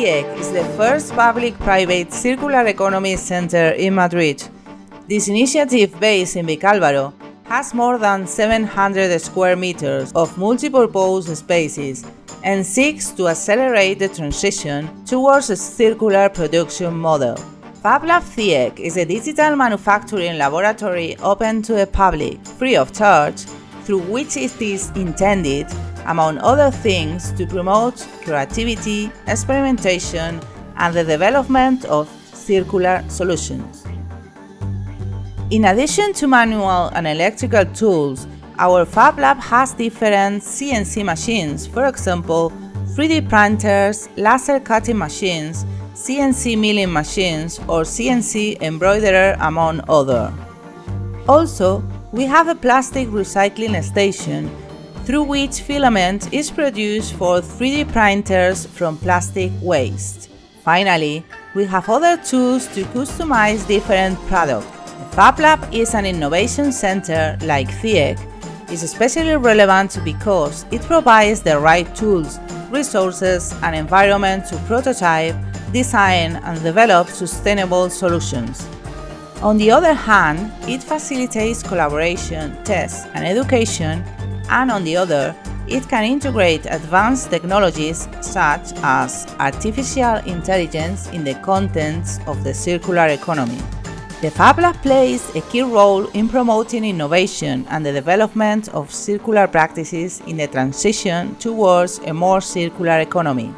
CIEC is the first public-private circular economy center in Madrid. This initiative, based in Vicálvaro, has more than 700 square meters of multipurpose spaces and seeks to accelerate the transition towards a circular production model. FabLab CIEC is a digital manufacturing laboratory open to the public, free of charge, through which it is intended, among other things, to promote creativity, experimentation, and the development of circular solutions. In addition to manual and electrical tools, our FabLab has different CNC machines, for example, 3D printers, laser cutting machines, CNC milling machines, or CNC embroiderer, among others. Also, we have a plastic recycling station through which filament is produced for 3D printers from plastic waste. Finally, we have other tools to customize different products. The FabLab is an innovation center like CIEC. It's especially relevant because it provides the right tools, resources, and environment to prototype, design, and develop sustainable solutions. On the other hand, it facilitates collaboration, tests, and education, and on the other, it can integrate advanced technologies such as artificial intelligence in the contents of the circular economy. The FabLab plays a key role in promoting innovation and the development of circular practices in the transition towards a more circular economy.